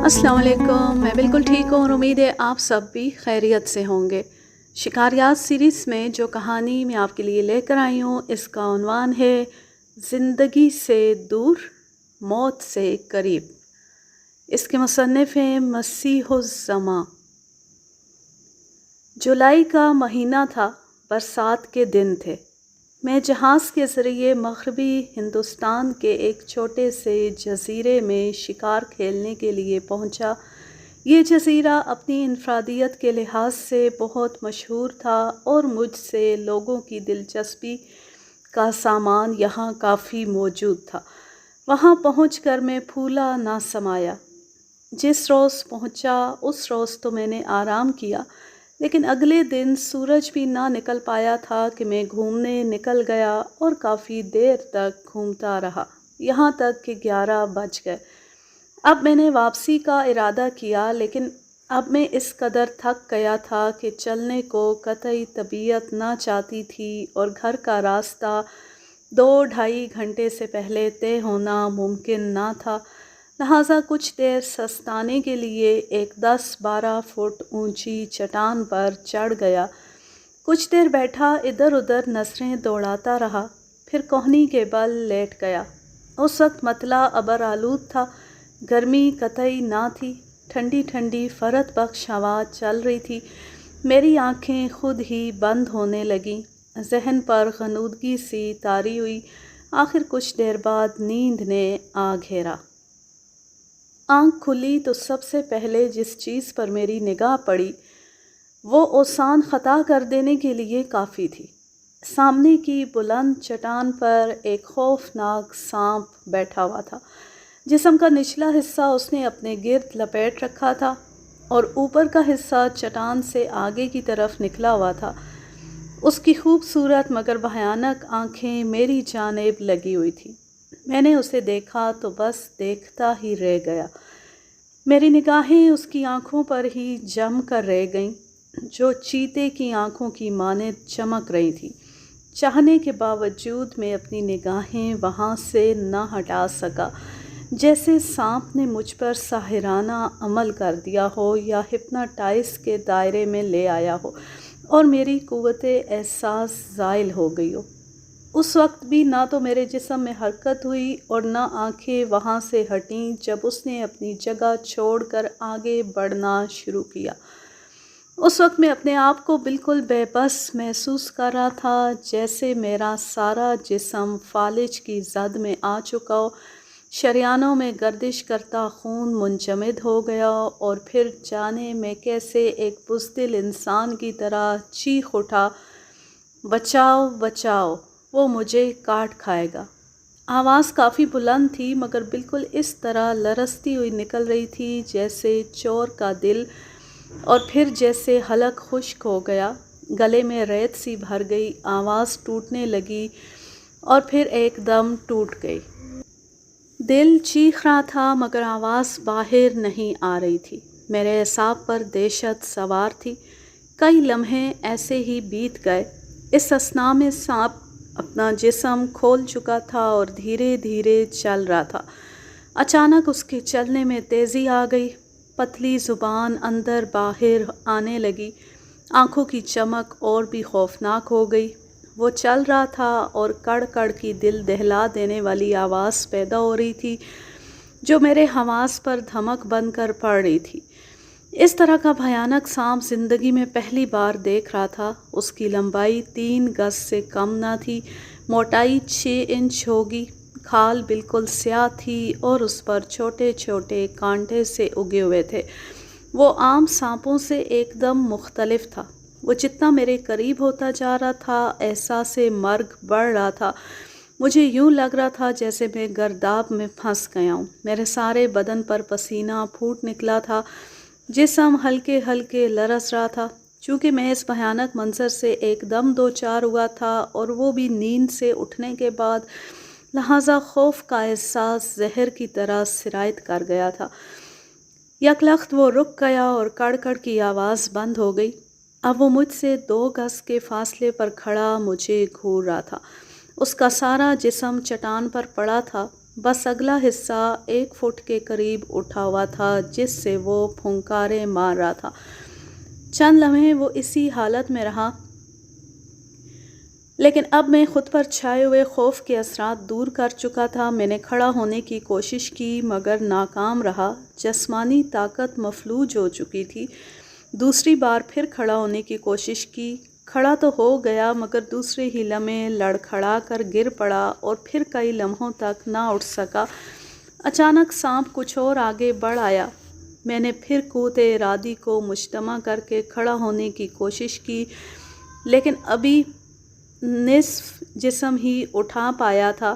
अस्सलाम वालेकुम। मैं बिल्कुल ठीक हूँ और उम्मीद है आप सब भी खैरियत से होंगे। शिकारियात सीरीज़ में जो कहानी मैं आपके लिए लेकर आई हूँ, इसका उन्वान है ज़िंदगी से दूर, मौत से करीब। इसके मुसन्निफ़ हैं मसीहुज़्ज़मां। जुलाई का महीना था, बरसात के दिन थे। मैं जहाज़ के ज़रिए मग़रबी हिंदुस्तान के एक छोटे से जज़ीरे में शिकार खेलने के लिए पहुंचा। ये जज़ीरा अपनी इनफरादियत के लिहाज से बहुत मशहूर था और मुझसे लोगों की दिलचस्पी का सामान यहाँ काफ़ी मौजूद था। वहाँ पहुंचकर मैं फूला ना समाया। जिस रोज़ पहुंचा उस रोज़ तो मैंने आराम किया, लेकिन अगले दिन सूरज भी ना निकल पाया था कि मैं घूमने निकल गया और काफ़ी देर तक घूमता रहा, यहाँ तक कि 11 बज गए। अब मैंने वापसी का इरादा किया, लेकिन अब मैं इस कदर थक गया था कि चलने को कतई तबीयत ना चाहती थी और घर का रास्ता 2-2.5 घंटे से पहले तय होना मुमकिन ना था। लिहाजा कुछ देर सस्ताने के लिए एक 10-12 फुट ऊंची चट्टान पर चढ़ गया। कुछ देर बैठा इधर उधर नज़रें दौड़ाता रहा, फिर कोहनी के बल लेट गया। उस वक्त मतला अबर आलूद था, गर्मी कतई ना थी, ठंडी ठंडी फ़रत बख्श हवा चल रही थी। मेरी आँखें खुद ही बंद होने लगीं, जहन पर ग़नूदगी सी तारी हुई। आखिर कुछ देर बाद नींद ने आ घेरा। आँख खुली तो सबसे पहले जिस चीज़ पर मेरी निगाह पड़ी वो ओसान ख़ता कर देने के लिए काफ़ी थी। सामने की बुलंद चट्टान पर एक खौफनाक सांप बैठा हुआ था। जिस्म का निचला हिस्सा उसने अपने गिर्द लपेट रखा था और ऊपर का हिस्सा चट्टान से आगे की तरफ निकला हुआ था। उसकी खूबसूरत मगर भयानक आँखें मेरी जानिब लगी हुई थी। मैंने उसे देखा तो बस देखता ही रह गया। मेरी निगाहें उसकी आँखों पर ही जम कर रह गईं, जो चीते की आँखों की मानिंद चमक रही थी। चाहने के बावजूद मैं अपनी निगाहें वहाँ से न हटा सका। जैसे सांप ने मुझ पर साहिराना अमल कर दिया हो या हिप्नोटाइज के दायरे में ले आया हो और मेरी क़ुव्वत एहसास ज़ाइल हो गई हो। उस वक्त भी ना तो मेरे जिस्म में हरकत हुई और ना आंखें वहाँ से हटीं जब उसने अपनी जगह छोड़कर आगे बढ़ना शुरू किया। उस वक्त मैं अपने आप को बिल्कुल बेबस महसूस कर रहा था, जैसे मेरा सारा जिस्म फालिज की जद में आ चुका हो। शरियानों में गर्दिश करता खून मुंजमद हो गया और फिर जाने मैं कैसे एक बुज़दिल इंसान की तरह चीख उठा, बचाओ बचाओ, वो मुझे काट खाएगा। आवाज़ काफ़ी बुलंद थी, मगर बिल्कुल इस तरह लरसती हुई निकल रही थी जैसे चोर का दिल, और फिर जैसे हलक खुश्क हो गया, गले में रेत सी भर गई, आवाज़ टूटने लगी और फिर एकदम टूट गई। दिल चीख रहा था मगर आवाज़ बाहर नहीं आ रही थी। मेरे असाब पर दहशत सवार थी। कई लम्हे ऐसे ही बीत गए। इस असना में सांप अपना जिस्म खोल चुका था और धीरे धीरे चल रहा था। अचानक उसके चलने में तेज़ी आ गई। पतली ज़ुबान अंदर बाहर आने लगी। आँखों की चमक और भी खौफनाक हो गई। वो चल रहा था और कड़ कड़ की दिल दहला देने वाली आवाज़ पैदा हो रही थी, जो मेरे हवास पर धमक बनकर पड़ रही थी। इस तरह का भयानक सांप ज़िंदगी में पहली बार देख रहा था। उसकी लंबाई 3 गज से कम ना थी, मोटाई 6 इंच होगी, खाल बिल्कुल स्याह थी और उस पर छोटे छोटे कांटे से उगे हुए थे। वो आम सांपों से एकदम मुख्तलिफ था। वो जितना मेरे करीब होता जा रहा था, एहसास मर्ग बढ़ रहा था। मुझे यूँ लग रहा था जैसे मैं गर्दाब में फंस गया हूँ। मेरे सारे बदन पर पसीना फूट निकला था, जिस्म हल्के हल्के लरस रहा था। चूँकि मैं इस भयानक मंजर से एकदम दो चार हुआ था और वो भी नींद से उठने के बाद, लिहाजा खौफ का एहसास जहर की तरह सिरायत कर गया था। यकलख्त वो रुक गया और कड़कड़ की आवाज़ बंद हो गई। अब वो मुझसे 2 गज के फासले पर खड़ा मुझे घूर रहा था। उसका सारा जिस्म चट्टान पर पड़ा था। बस अगला हिस्सा 1 फुट के करीब उठा हुआ था जिससे वो फुंकारे मार रहा था। चंद लम्हे वो इसी हालत में रहा, लेकिन अब मैं खुद पर छाए हुए खौफ के असरात दूर कर चुका था। मैंने खड़ा होने की कोशिश की मगर नाकाम रहा। जिस्मानी ताकत मफलूज हो चुकी थी। दूसरी बार फिर खड़ा होने की कोशिश की। खड़ा तो हो गया मगर दूसरे ही लम्हे लड़खड़ा कर गिर पड़ा और फिर कई लम्हों तक ना उठ सका। अचानक सांप कुछ और आगे बढ़ आया। मैंने फिर कूते इरादी को मुजतमा करके खड़ा होने की कोशिश की, लेकिन अभी निस्फ जिस्म ही उठा पाया था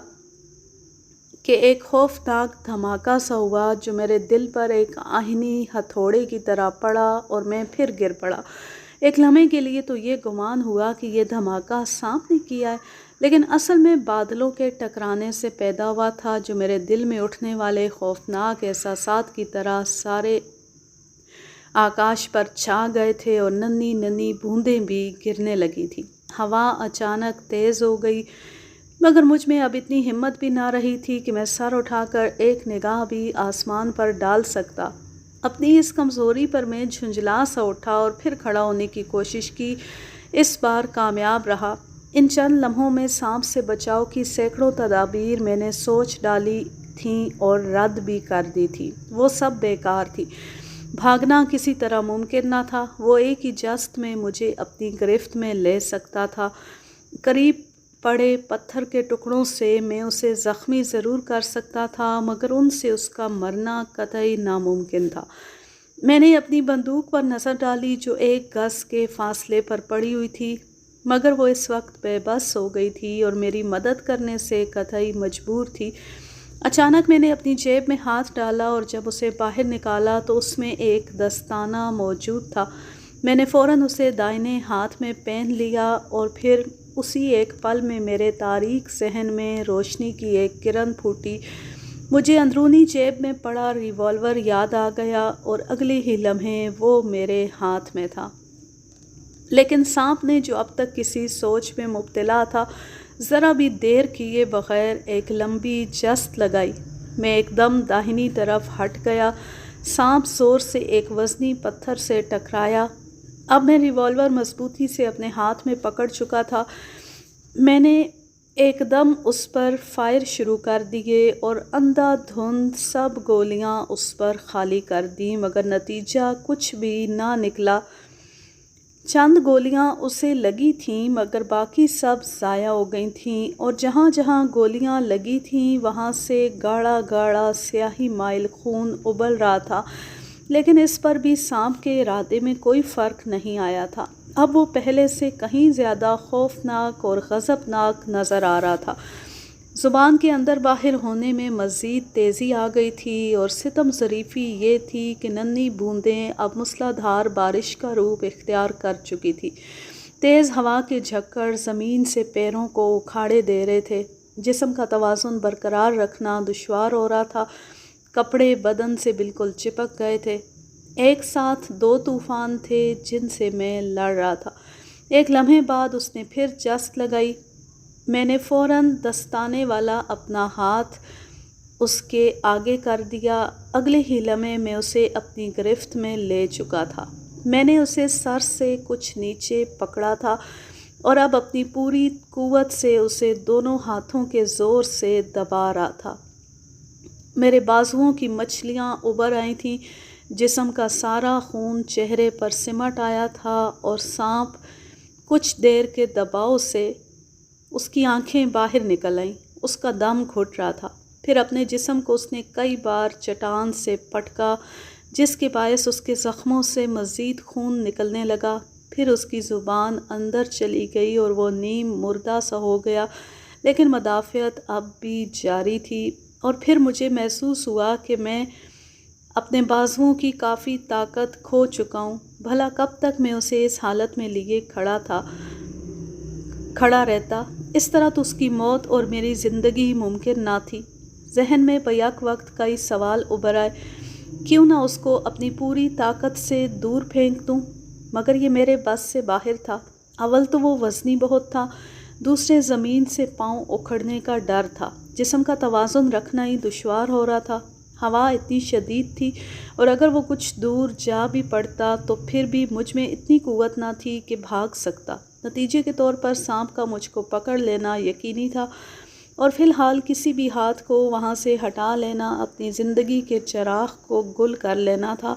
कि एक खौफनाक धमाका सा हुआ जो मेरे दिल पर एक आहनी हथौड़े की तरह पड़ा और मैं फिर गिर पड़ा। एक लम्हे के लिए तो ये गुमान हुआ कि ये धमाका सांप ने किया है, लेकिन असल में बादलों के टकराने से पैदा हुआ था जो मेरे दिल में उठने वाले खौफनाक एहसासात की तरह सारे आकाश पर छा गए थे और नन्ही नन्ही बूंदें भी गिरने लगी थी। हवा अचानक तेज़ हो गई मगर मुझ में अब इतनी हिम्मत भी ना रही थी कि मैं सर उठाकर एक निगाह भी आसमान पर डाल सकता। अपनी इस कमज़ोरी पर मैं झुंझला सा उठा और फिर खड़ा होने की कोशिश की। इस बार कामयाब रहा। इन चंद लम्हों में सांप से बचाव की सैकड़ों तदाबीर मैंने सोच डाली थी और रद्द भी कर दी थी। वो सब बेकार थी। भागना किसी तरह मुमकिन न था। वो एक ही जस्त में मुझे अपनी गिरफ्त में ले सकता था। करीब पड़े पत्थर के टुकड़ों से मैं उसे ज़ख्मी ज़रूर कर सकता था मगर उनसे उसका मरना कतई नामुमकिन था। मैंने अपनी बंदूक पर नज़र डाली जो 1 गज़ के फासले पर पड़ी हुई थी, मगर वो इस वक्त बेबस हो गई थी और मेरी मदद करने से कतई मजबूर थी। अचानक मैंने अपनी जेब में हाथ डाला और जब उसे बाहर निकाला तो उसमें एक दस्ताना मौजूद था। मैंने फ़ौरन उसे दाहिने हाथ में पहन लिया और फिर उसी एक पल में मेरे तारीक ज़हन में रोशनी की एक किरण फूटी। मुझे अंदरूनी जेब में पड़ा रिवॉल्वर याद आ गया और अगले ही लम्हे वो मेरे हाथ में था। लेकिन सांप ने जो अब तक किसी सोच में मुब्तला था, ज़रा भी देर किए बग़ैर एक लंबी जस्त लगाई। मैं एकदम दाहिनी तरफ हट गया। सांप ज़ोर से एक वज़नी पत्थर से टकराया। अब मैं रिवॉल्वर मजबूती से अपने हाथ में पकड़ चुका था। मैंने एकदम उस पर फायर शुरू कर दिए और अंधाधुंध सब गोलियां उस पर खाली कर दी, मगर नतीजा कुछ भी ना निकला। चंद गोलियां उसे लगी थीं मगर बाकी सब ज़ाया हो गई थीं और जहाँ जहाँ गोलियां लगी थीं वहाँ से गाढ़ा गाढ़ा स्याही माइल खून उबल रहा था, लेकिन इस पर भी सांप के इरादे में कोई फ़र्क नहीं आया था। अब वो पहले से कहीं ज़्यादा खौफनाक और गज़बनाक नज़र आ रहा था। ज़ुबान के अंदर बाहर होने में मज़ीद तेज़ी आ गई थी और सितम ज़रीफ़ी ये थी कि नन्ही बूंदें अब मूसलाधार बारिश का रूप इख्तियार कर चुकी थी। तेज़ हवा के झक्कड़ ज़मीन से पैरों को उखाड़े दे रहे थे। जिस्म का तवाज़ुन बरकरार रखना दुश्वार हो रहा था। कपड़े बदन से बिल्कुल चिपक गए थे। एक साथ 2 तूफ़ान थे जिनसे मैं लड़ रहा था। एक लम्हे बाद उसने फिर जस्त लगाई। मैंने फ़ौरन दस्ताने वाला अपना हाथ उसके आगे कर दिया। अगले ही लम्हे में उसे अपनी गिरफ्त में ले चुका था। मैंने उसे सर से कुछ नीचे पकड़ा था और अब अपनी पूरी कुव्वत से उसे दोनों हाथों के ज़ोर से दबा रहा था। मेरे बाजुओं की मछलियाँ उबर आई थीं। जिस्म का सारा खून चेहरे पर सिमट आया था और सांप कुछ देर के दबाव से उसकी आंखें बाहर निकल आईं। उसका दम घुट रहा था। फिर अपने जिस्म को उसने कई बार चट्टान से पटका, जिसके बायस उसके ज़ख्मों से मज़ीद खून निकलने लगा। फिर उसकी ज़ुबान अंदर चली गई और वो नीम मुर्दा सा हो गया, लेकिन मदाफ़ियत अब भी जारी थी। और फिर मुझे महसूस हुआ कि मैं अपने बाजुओं की काफ़ी ताकत खो चुका हूँ। भला कब तक मैं उसे इस हालत में लिए खड़ा रहता। इस तरह तो उसकी मौत और मेरी ज़िंदगी मुमकिन ना थी। जहन में बैक वक्त कई सवाल उभर आए। क्यों ना उसको अपनी पूरी ताकत से दूर फेंक दूँ, मगर ये मेरे बस से बाहर था। अव्वल तो वो वज़नी बहुत था, دوسرے زمین سے پاؤں اکھڑنے کا ڈر تھا۔ جسم کا توازن رکھنا ہی دشوار ہو رہا تھا۔ ہوا اتنی شدید تھی اور اگر وہ کچھ دور جا بھی پڑتا تو پھر بھی مجھ میں اتنی قوت نہ تھی کہ بھاگ سکتا۔ نتیجے کے طور پر سانپ کا مجھ کو پکڑ لینا یقینی تھا اور فی الحال کسی بھی ہاتھ کو وہاں سے ہٹا لینا اپنی زندگی کے چراغ کو گل کر لینا تھا۔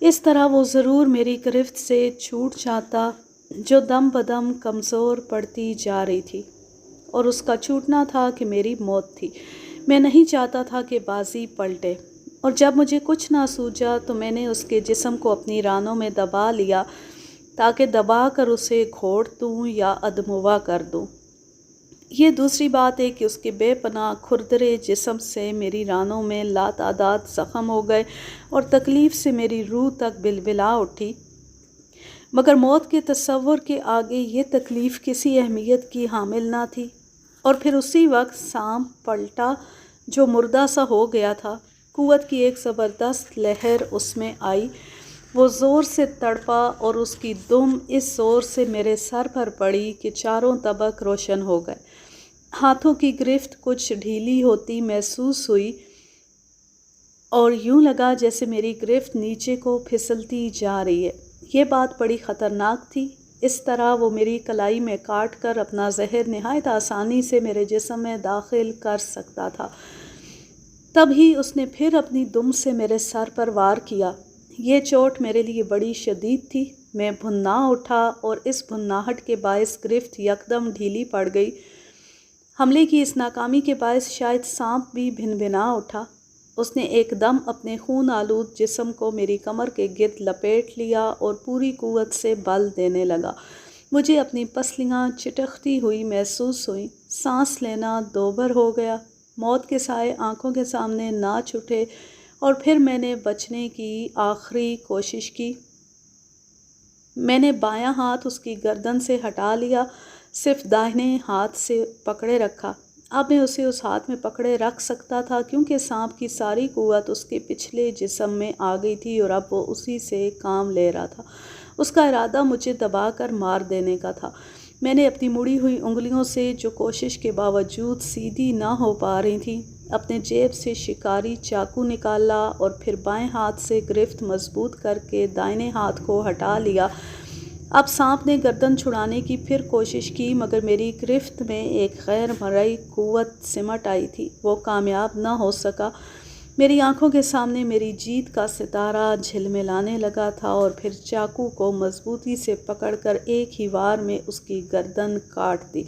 اس طرح وہ ضرور میری گرفت سے چھوٹ جاتا جو دم بدم کمزور پڑتی جا رہی تھی، اور اس کا چھوٹنا تھا کہ میری موت تھی۔ میں نہیں چاہتا تھا کہ بازی پلٹے، اور جب مجھے کچھ نہ سوجا تو میں نے اس کے جسم کو اپنی رانوں میں دبا لیا تاکہ دبا کر اسے گھوڑ دوں یا ادموا کر دوں۔ یہ دوسری بات ہے کہ اس کے بے پناہ کھردرے جسم سے میری رانوں میں لاتعداد زخم ہو گئے اور تکلیف سے میری روح تک بلبلا اٹھی، مگر موت کے تصور کے آگے یہ تکلیف کسی اہمیت کی حامل نہ تھی۔ اور پھر اسی وقت سانپ پلٹا جو مردہ سا ہو گیا تھا۔ قوت کی ایک زبردست لہر اس میں آئی، وہ زور سے تڑپا اور اس کی دم اس زور سے میرے سر پر پڑی کہ چاروں طبق روشن ہو گئے۔ ہاتھوں کی گرفت کچھ ڈھیلی ہوتی محسوس ہوئی اور یوں لگا جیسے میری گرفت نیچے کو پھسلتی جا رہی ہے۔ یہ بات بڑی خطرناک تھی۔ اس طرح وہ میری کلائی میں کاٹ کر اپنا زہر نہایت آسانی سے میرے جسم میں داخل کر سکتا تھا۔ تب ہی اس نے پھر اپنی دم سے میرے سر پر وار کیا۔ یہ چوٹ میرے لیے بڑی شدید تھی۔ میں بھنا اٹھا اور اس بھناہٹ کے باعث گرفت یکدم ڈھیلی پڑ گئی۔ حملے کی اس ناکامی کے باعث شاید سانپ بھی بھنبھنا اٹھا۔ اس نے ایک دم اپنے خون آلود جسم کو میری کمر کے گرد لپیٹ لیا اور پوری قوت سے بل دینے لگا۔ مجھے اپنی پسلیاں چٹکتی ہوئی محسوس ہوئیں، سانس لینا دوبر ہو گیا۔ موت کے سائے آنکھوں کے سامنے ناچ اٹھے اور پھر میں نے بچنے کی آخری کوشش کی۔ میں نے بایاں ہاتھ اس کی گردن سے ہٹا لیا، صرف داہنے ہاتھ سے پکڑے رکھا۔ اب میں اسے اس ہاتھ میں پکڑے رکھ سکتا تھا کیونکہ سانپ کی ساری قوت اس کے پچھلے جسم میں آ گئی تھی اور اب وہ اسی سے کام لے رہا تھا۔ اس کا ارادہ مجھے دبا کر مار دینے کا تھا۔ میں نے اپنی مڑی ہوئی انگلیوں سے جو کوشش کے باوجود سیدھی نہ ہو پا رہی تھیں، اپنے جیب سے شکاری چاقو نکالا اور پھر بائیں ہاتھ سے گرفت مضبوط کر کے دائیں ہاتھ کو ہٹا لیا۔ اب سانپ نے گردن چھڑانے کی پھر کوشش کی، مگر میری گرفت میں ایک غیر مرئی قوت سمٹ آئی تھی۔ وہ کامیاب نہ ہو سکا۔ میری آنکھوں کے سامنے میری جیت کا ستارہ جھلملانے لگا تھا اور پھر چاقو کو مضبوطی سے پکڑ کر ایک ہی وار میں اس کی گردن کاٹ دی۔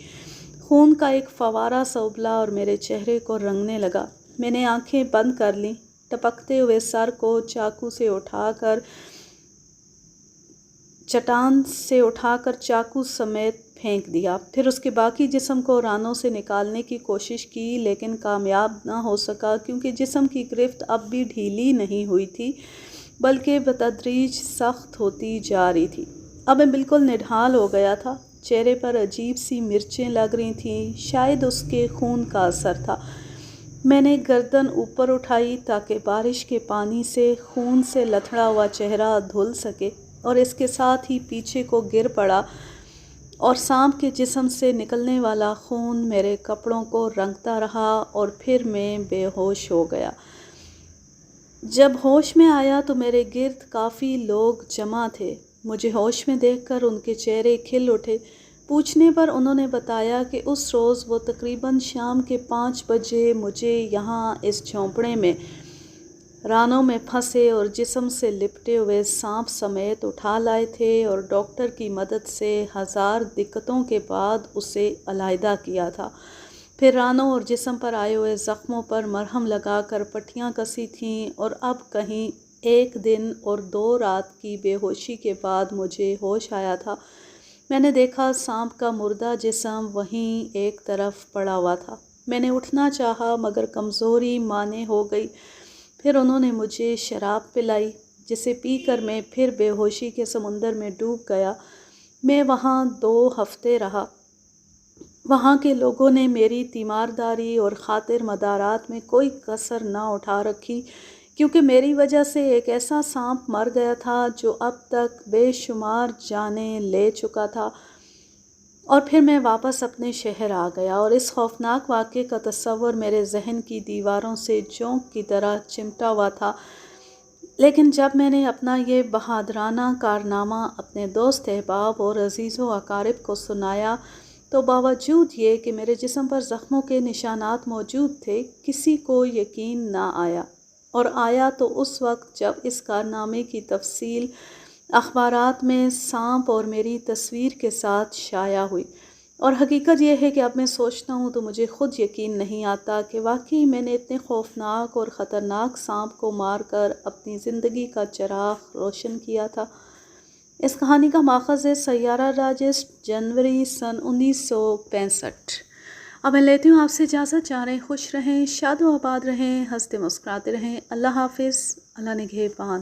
خون کا ایک فوارہ سا ابلا اور میرے چہرے کو رنگنے لگا۔ میں نے آنکھیں بند کر لیں، ٹپکتے ہوئے سر کو چاقو سے اٹھا کر چٹان سے چاقو سمیت پھینک دیا۔ پھر اس کے باقی جسم کو رانوں سے نکالنے کی کوشش کی لیکن کامیاب نہ ہو سکا کیونکہ جسم کی گرفت اب بھی ڈھیلی نہیں ہوئی تھی بلکہ بتدریج سخت ہوتی جا رہی تھی۔ اب میں بالکل نڈھال ہو گیا تھا۔ چہرے پر عجیب سی مرچیں لگ رہی تھیں، شاید اس کے خون کا اثر تھا۔ میں نے گردن اوپر اٹھائی تاکہ بارش کے پانی سے خون سے لتھڑا ہوا چہرہ دھل سکے، اور اس کے ساتھ ہی پیچھے کو گر پڑا اور سانپ کے جسم سے نکلنے والا خون میرے کپڑوں کو رنگتا رہا اور پھر میں بے ہوش ہو گیا۔ جب ہوش میں آیا تو میرے گرد کافی لوگ جمع تھے۔ مجھے ہوش میں دیکھ کر ان کے چہرے کھل اٹھے۔ پوچھنے پر انہوں نے بتایا کہ اس روز وہ تقریباً شام کے 5 بجے مجھے یہاں اس جھونپڑے میں رانوں میں پھنسے اور جسم سے لپٹے ہوئے سانپ سمیت اٹھا لائے تھے اور ڈاکٹر کی مدد سے 1000 دقتوں کے بعد اسے علیحدہ کیا تھا۔ پھر رانوں اور جسم پر آئے ہوئے زخموں پر مرہم لگا کر پٹیاں کسی تھیں، اور اب کہیں 1 دن اور 2 رات کی بے ہوشی کے بعد مجھے ہوش آیا تھا۔ میں نے دیکھا سانپ کا مردہ جسم وہیں ایک طرف پڑا ہوا تھا۔ میں نے اٹھنا چاہا مگر کمزوری مانع ہو گئی۔ پھر انہوں نے مجھے شراب پلائی جسے پی کر میں پھر بے ہوشی کے سمندر میں ڈوب گیا۔ میں وہاں 2 ہفتے رہا۔ وہاں کے لوگوں نے میری تیمارداری اور خاطر مدارات میں کوئی کسر نہ اٹھا رکھی کیونکہ میری وجہ سے ایک ایسا سانپ مر گیا تھا جو اب تک بے شمار جانیں لے چکا تھا۔ اور پھر میں واپس اپنے شہر آ گیا اور اس خوفناک واقعے کا تصور میرے ذہن کی دیواروں سے جونک کی طرح چمٹا ہوا تھا۔ لیکن جب میں نے اپنا یہ بہادرانہ کارنامہ اپنے دوست احباب اور عزیز و اقارب کو سنایا تو باوجود یہ کہ میرے جسم پر زخموں کے نشانات موجود تھے، کسی کو یقین نہ آیا، اور آیا تو اس وقت جب اس کارنامے کی تفصیل اخبارات میں سانپ اور میری تصویر کے ساتھ شائع ہوئی۔ اور حقیقت یہ ہے کہ اب میں سوچتا ہوں تو مجھے خود یقین نہیں آتا کہ واقعی میں نے اتنے خوفناک اور خطرناک سانپ کو مار کر اپنی زندگی کا چراغ روشن کیا تھا۔ اس کہانی کا ماخذ ہے سیارہ ڈائجسٹ، جنوری سن 1965۔ اب میں لیتی ہوں آپ سے اجازت۔ جا رہے خوش رہیں، شاد و آباد رہیں، ہنستے مسکراتے رہیں۔ اللہ حافظ، اللہ نگہبان۔